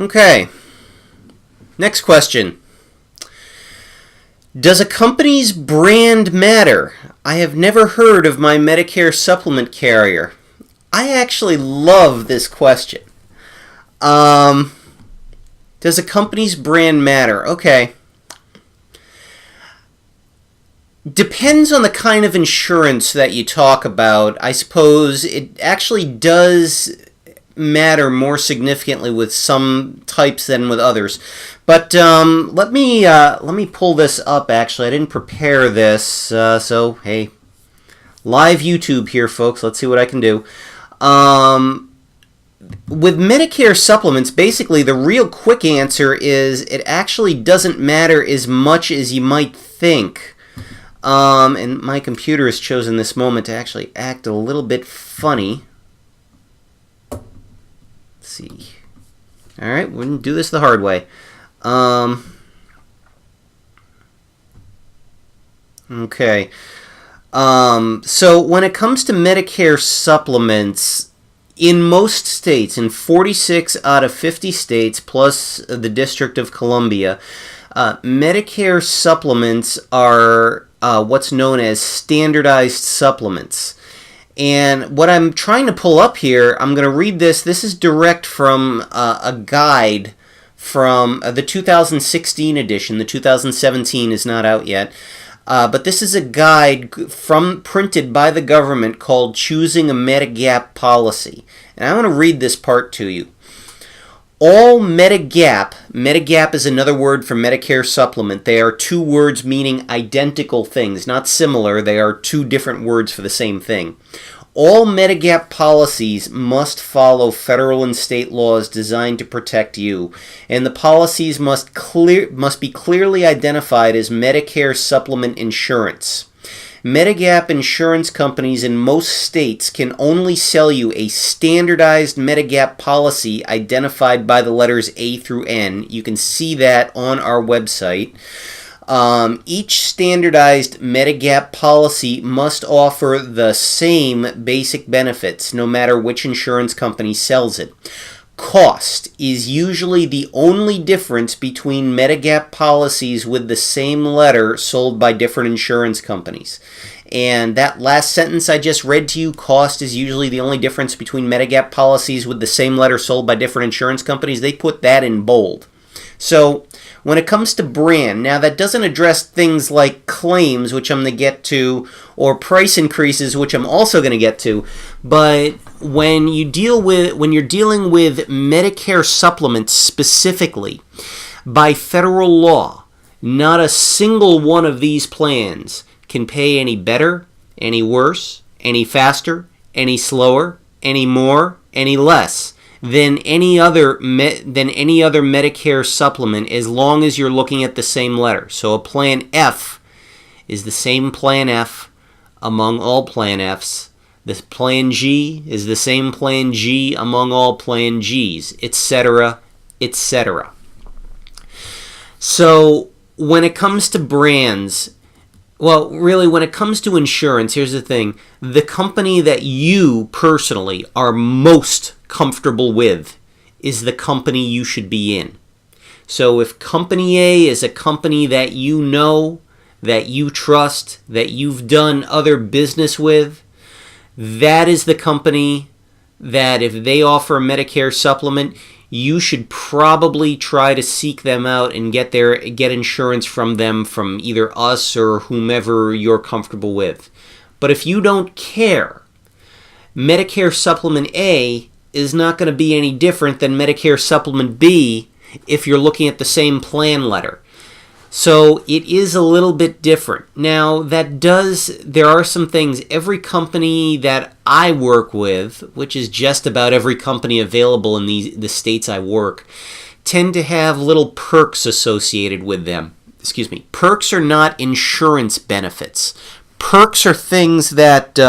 Okay. Next question. Does a company's brand matter? I have never heard of my Medicare supplement carrier. I actually love this question. Does a company's brand matter? Okay. Depends on the kind of insurance that you talk about. I suppose it actually does matter more significantly with some types than with others. But let me pull this up. Actually, I didn't prepare this, so hey, live YouTube here, folks. Let's see what I can do. With Medicare supplements, basically the real quick answer is it actually doesn't matter as much as you might think. And my computer has chosen this moment to actually act a little bit funny. Let's see. All right, we're going to do this the hard way. Okay. So when it comes to Medicare supplements, in most states, in 46 out of 50 states, plus the District of Columbia, Medicare supplements are what's known as standardized supplements. And what I'm trying to pull up here, I'm going to read this. This is direct from a guide from the 2016 edition. The 2017 is not out yet. But this is a guide printed by the government called Choosing a Medigap Policy. And I want to read this part to you. All Medigap is another word for Medicare supplement. They are two words meaning identical things, not similar. They are two different words for the same thing. All Medigap policies must follow federal and state laws designed to protect you, and the policies must be clearly identified as Medicare supplement insurance. Medigap insurance companies in most states can only sell you a standardized Medigap policy identified by the letters A through N. You can see that on our website. Each standardized Medigap policy must offer the same basic benefits, no matter which insurance company sells it. Cost is usually the only difference between Medigap policies with the same letter sold by different insurance companies. And that last sentence I just read to you, cost is usually the only difference between Medigap policies with the same letter sold by different insurance companies. They put that in bold. So when it comes to brand, now that doesn't address things like claims, which I'm going to get to, or price increases, which I'm also going to get to. But when you're dealing with Medicare supplements specifically, by federal law, not a single one of these plans can pay any better, any worse, any faster, any slower, any more, any less than any other Medicare supplement, as long as you're looking at the same letter. So a Plan F is the same Plan F among all Plan Fs. The Plan G is the same Plan G among all Plan Gs, etc., etc. So when it comes to brands, well, really, when it comes to insurance, here's the thing. The company that you personally are most comfortable with is the company you should be in. So if Company A is a company that you know, that you trust, that you've done other business with, that is the company that if they offer a Medicare supplement, you should probably try to seek them out and get insurance from them, from either us or whomever you're comfortable with. But if you don't care, Medicare Supplement A is not going to be any different than Medicare Supplement B if you're looking at the same plan letter. So it is a little bit different. Now, there are some things, every company that I work with, which is just about every company available in the states I work, tend to have little perks associated with them. Perks are not insurance benefits. Perks are things that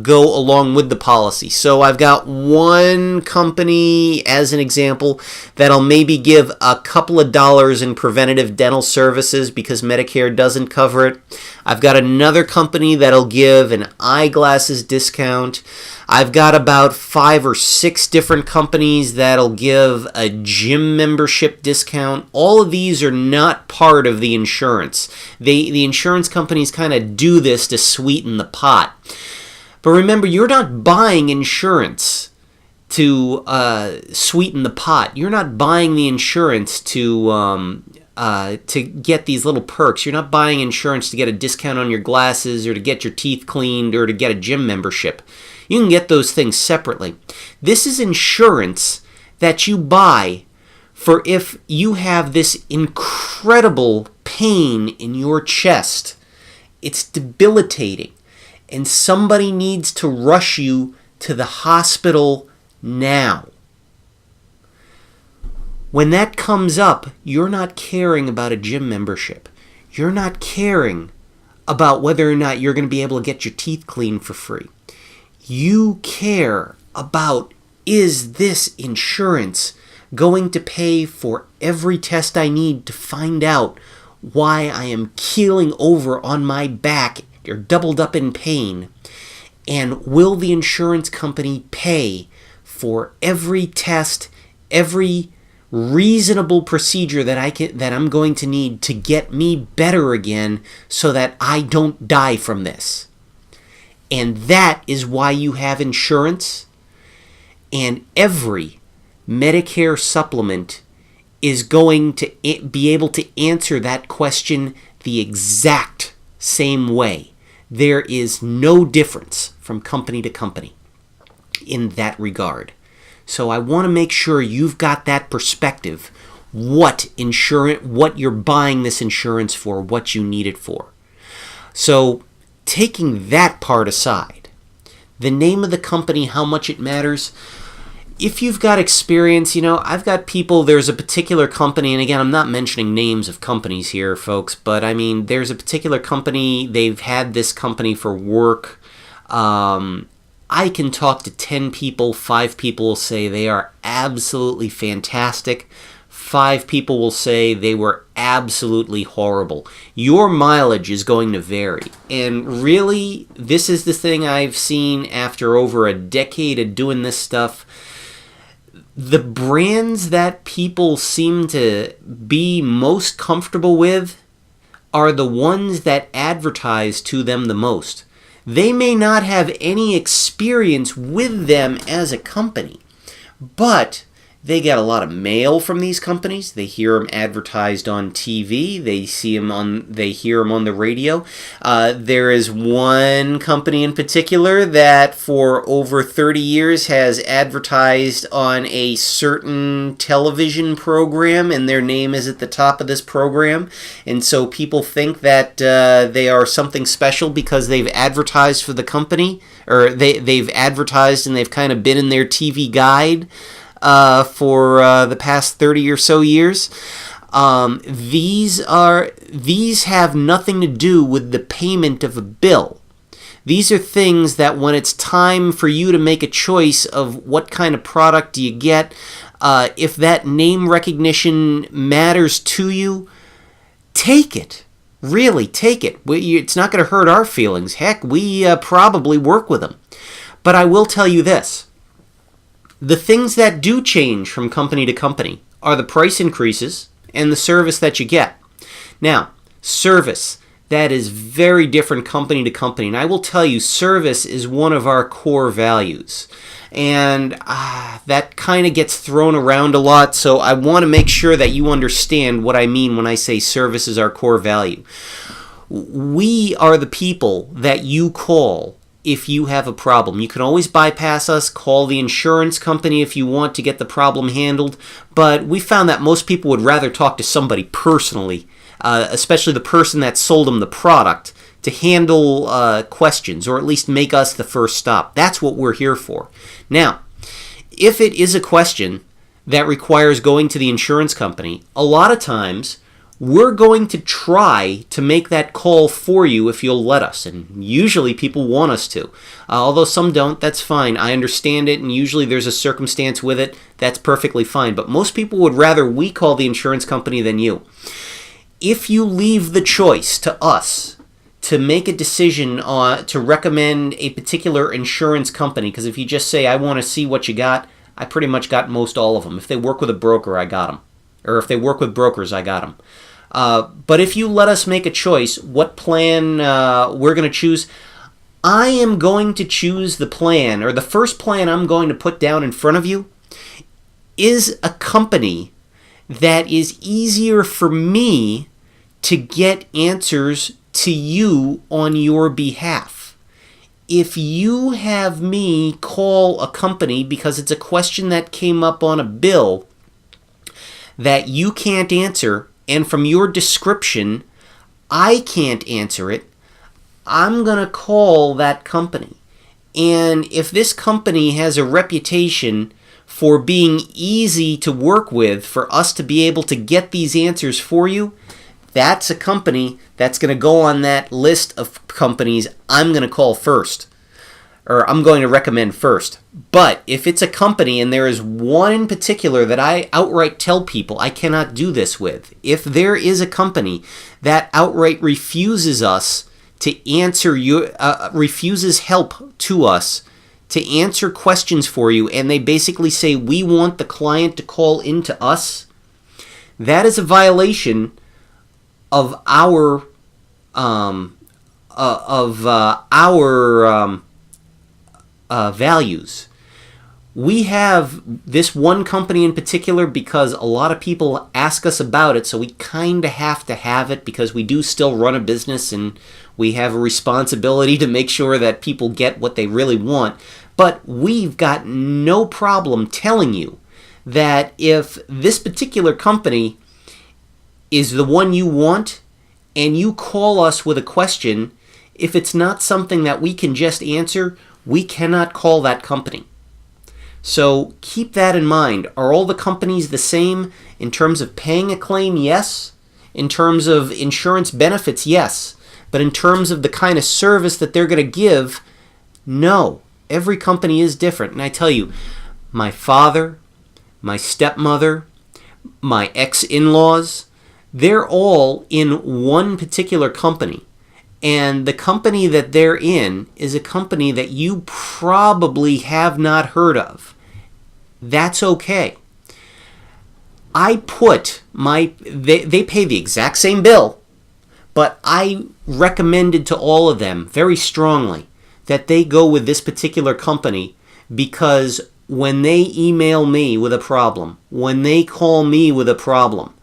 go along with the policy. So I've got one company, as an example, that'll maybe give a couple of dollars in preventative dental services because Medicare doesn't cover it. I've got another company that'll give an eyeglasses discount. I've got about 5 or 6 different companies that'll give a gym membership discount. All of these are not part of the insurance. The insurance companies kind of do this to sweeten the pot. But remember, you're not buying insurance to sweeten the pot. You're not buying the insurance to get these little perks. You're not buying insurance to get a discount on your glasses or to get your teeth cleaned or to get a gym membership. You can get those things separately. This is insurance that you buy for if you have this incredible pain in your chest. It's debilitating. And somebody needs to rush you to the hospital now. When that comes up, you're not caring about a gym membership. You're not caring about whether or not you're going to be able to get your teeth cleaned for free. You care about, is this insurance going to pay for every test I need to find out why I am keeling over on my back? You're doubled up in pain, and will the insurance company pay for every test, every reasonable procedure that I'm going to need to get me better again so that I don't die from this? And that is why you have insurance, and every Medicare supplement is going to be able to answer that question the exact same way. There is no difference from company to company in that regard. So I want to make sure you've got that perspective, what you're buying this insurance for, what you need it for. So taking that part aside, the name of the company, how much it matters. If you've got experience, I've got people, there's a particular company, and again, I'm not mentioning names of companies here, folks, but I mean, there's a particular company, they've had this company for work. I can talk to 10 people, 5 people will say they are absolutely fantastic. 5 people will say they were absolutely horrible. Your mileage is going to vary. And really, this is the thing I've seen after over a decade of doing this stuff. The brands that people seem to be most comfortable with are the ones that advertise to them the most. They may not have any experience with them as a company, but they get a lot of mail from these companies. They hear them advertised on TV. They hear them on the radio. There is one company in particular that for over 30 years has advertised on a certain television program, and their name is at the top of this program. And so people think that they are something special because they've advertised for the company, or they've advertised and they've kind of been in their TV guide for the past 30 or so years. These have nothing to do with the payment of a bill. These are things that when it's time for you to make a choice of what kind of product do you get, if that name recognition matters to you, take it. Really, take it. It's not going to hurt our feelings. Heck, we probably work with them. But I will tell you this. The things that do change from company to company are the price increases and the service that you get. Now, service, that is very different company to company. And I will tell you, service is one of our core values. And that kind of gets thrown around a lot, so I want to make sure that you understand what I mean when I say service is our core value. We are the people that you call if you have a problem. You can always bypass us, call the insurance company if you want to get the problem handled, but we found that most people would rather talk to somebody personally, especially the person that sold them the product, to handle questions, or at least make us the first stop. That's what we're here for. Now, if it is a question that requires going to the insurance company, a lot of times we're going to try to make that call for you if you'll let us. And usually people want us to. Although some don't, that's fine. I understand it, and usually there's a circumstance with it. That's perfectly fine. But most people would rather we call the insurance company than you. If you leave the choice to us to make a decision to recommend a particular insurance company, because if you just say, I want to see what you got, I pretty much got most all of them. If they work with a broker, I got them. Or if they work with brokers, I got them. But if you let us make a choice, what plan we're going to choose, I am going to choose the plan, or the first plan I'm going to put down in front of you is a company that is easier for me to get answers to you on your behalf. If you have me call a company because it's a question that came up on a bill that you can't answer, and from your description, I can't answer it, I'm going to call that company. And if this company has a reputation for being easy to work with, for us to be able to get these answers for you, that's a company that's going to go on that list of companies I'm going to call first, or I'm going to recommend first. But if it's a company, and there is one in particular that I outright tell people I cannot do this with, if there is a company that outright refuses us to answer refuses help to us to answer questions for you, and they basically say we want the client to call into us, that is a violation of our values. We have this one company in particular because a lot of people ask us about it, so we kind of have to have it because we do still run a business and we have a responsibility to make sure that people get what they really want. But we've got no problem telling you that if this particular company is the one you want and you call us with a question, if it's not something that we can just answer, we cannot call that company. So keep that in mind. Are all the companies the same in terms of paying a claim? Yes. In terms of insurance benefits? Yes. But in terms of the kind of service that they're going to give, no. Every company is different. And I tell you, my father, my stepmother, my ex-in-laws, they're all in one particular company. And the company that they're in is a company that you probably have not heard of. That's okay. I put they pay the exact same bill, but I recommended to all of them very strongly that they go with this particular company because when they email me with a problem, when they call me with a problem,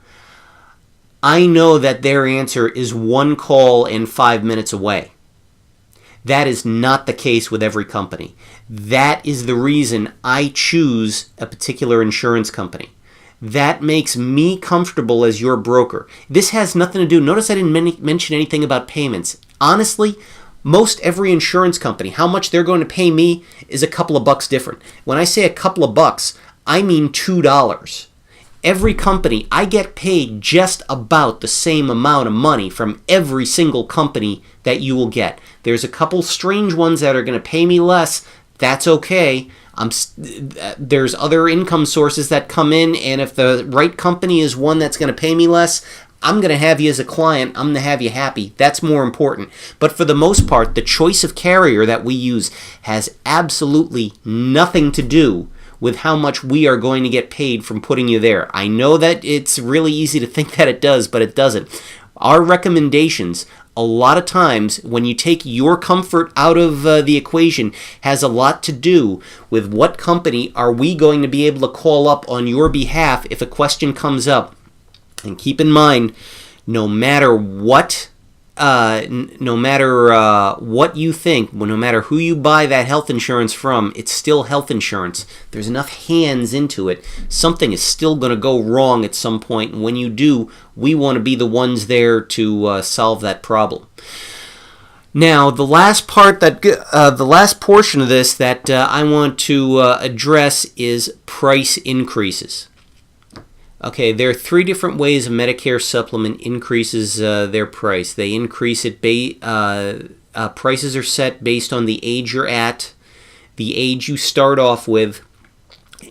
I know that their answer is one call and 5 minutes away. That is not the case with every company. That is the reason I choose a particular insurance company. That makes me comfortable as your broker. This has nothing to do, notice I didn't mention anything about payments. Honestly, most every insurance company, how much they're going to pay me is a couple of bucks different. When I say a couple of bucks, I mean $2. Every company, I get paid just about the same amount of money from every single company that you will get. There's a couple strange ones that are going to pay me less. That's okay. There's other income sources that come in, and if the right company is one that's going to pay me less, I'm going to have you as a client. I'm going to have you happy. That's more important. But for the most part, the choice of carrier that we use has absolutely nothing to do with how much we are going to get paid from putting you there. I know that it's really easy to think that it does, but it doesn't. Our recommendations, a lot of times, when you take your comfort out of the equation, has a lot to do with what company are we going to be able to call up on your behalf if a question comes up. And keep in mind, no matter what you think, no matter who you buy that health insurance from, it's still health insurance. There's enough hands into it. Something is still going to go wrong at some point, and when you do, we want to be the ones there to solve that problem. Now, the last portion of this that I want to address is price increases. Okay, there are three different ways a Medicare supplement increases their price. They increase it, prices are set based on the age you're at, the age you start off with,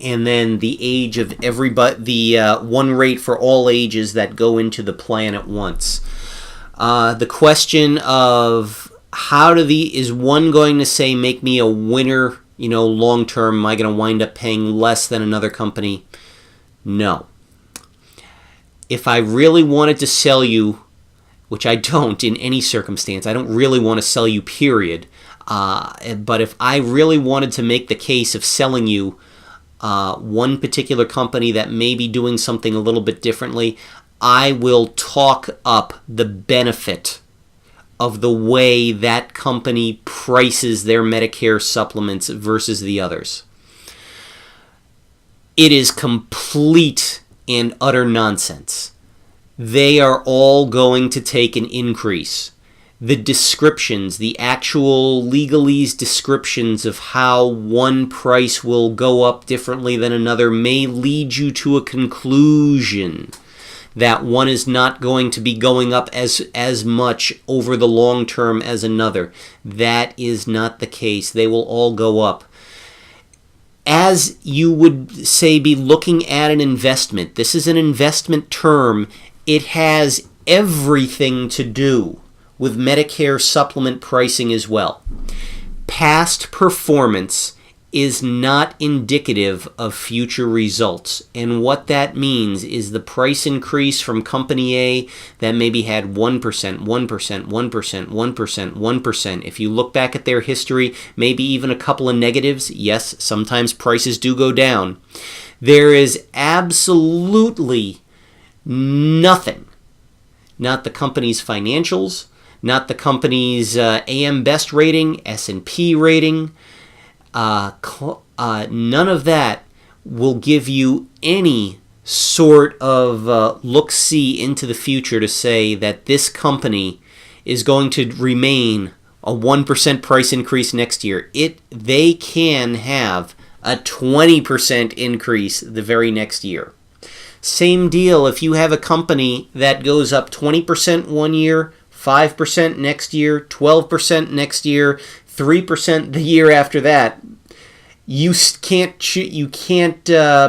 and then the age of everybody, the one rate for all ages that go into the plan at once. The question of is one going to say make me a winner, long term? Am I going to wind up paying less than another company? No. If I really wanted to sell you, which I don't in any circumstance, I don't really want to sell you, period. But if I really wanted to make the case of selling you one particular company that may be doing something a little bit differently, I will talk up the benefit of the way that company prices their Medicare supplements versus the others. It is complete and utter nonsense. They are all going to take an increase. The descriptions, the actual legalese descriptions of how one price will go up differently than another may lead you to a conclusion that one is not going to be going up as much over the long term as another. That is not the case. They will all go up. As you would say, be looking at an investment. This is an investment term. It has everything to do with Medicare supplement pricing as well. Past performance is not indicative of future results. And what that means is the price increase from Company A that maybe had 1%, 1%, 1%, 1%, 1%. If you look back at their history, maybe even a couple of negatives. Yes, sometimes prices do go down. There is absolutely nothing, not the company's financials, not the company's AM Best rating, S&P rating, none of that will give you any sort of look-see into the future to say that this company is going to remain a 1% price increase next year. They can have a 20% increase the very next year. Same deal if you have a company that goes up 20% one year, 5% next year, 12% next year, 3% the year after that. You can't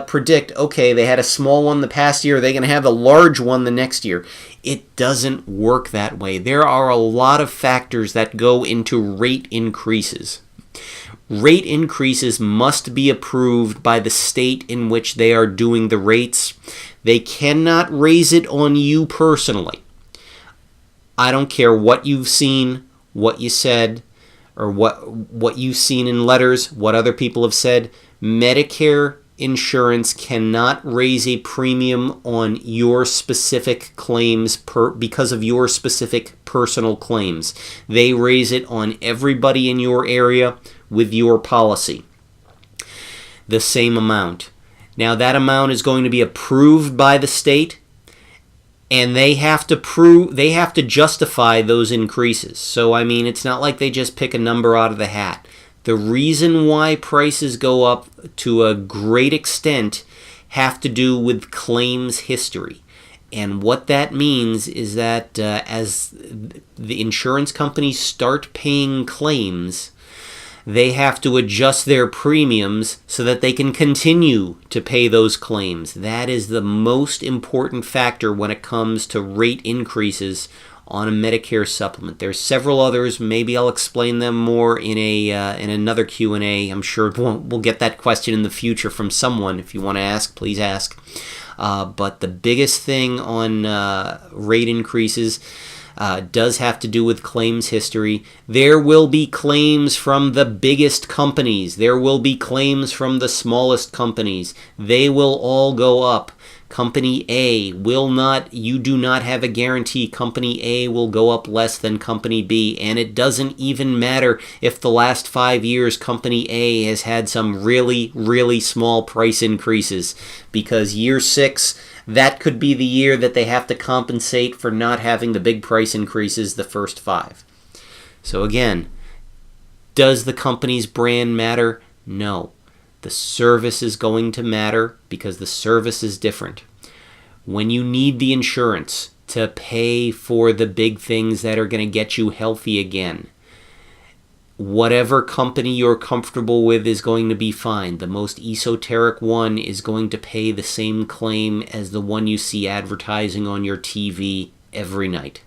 predict, okay, they had a small one the past year, they're going to have a large one the next year. It doesn't work that way. There are a lot of factors that go into rate increases. Rate increases must be approved by the state in which they are doing the rates. They cannot raise it on you personally. I don't care what you've seen, what you said, or what you've seen in letters, what other people have said. Medicare insurance cannot raise a premium on your specific claims because of your specific personal claims. They raise it on everybody in your area with your policy. The same amount. Now that amount is going to be approved by the state, and they have to justify those increases. So it's not like they just pick a number out of the hat. The reason why prices go up to a great extent have to do with claims history. And what that means is that as the insurance companies start paying claims, they have to adjust their premiums so that they can continue to pay those claims. That is the most important factor when it comes to rate increases on a Medicare supplement. There's several others. Maybe I'll explain them more in another Q&A. I'm sure we'll get that question in the future from someone. If you want to ask, please ask. But the biggest thing on rate increases does have to do with claims history. There will be claims from the biggest companies. There will be claims from the smallest companies. They will all go up. Company A will not, you do not have a guarantee. Company A will go up less than Company B. And it doesn't even matter if the last 5 years Company A has had some really, really small price increases. Because year 6, that could be the year that they have to compensate for not having the big price increases the first 5. So again, does the company's brand matter? No. The service is going to matter because the service is different. when you need the insurance to pay for the big things that are going to get you healthy again, whatever company you're comfortable with is going to be fine. The most esoteric one is going to pay the same claim as the one you see advertising on your TV every night.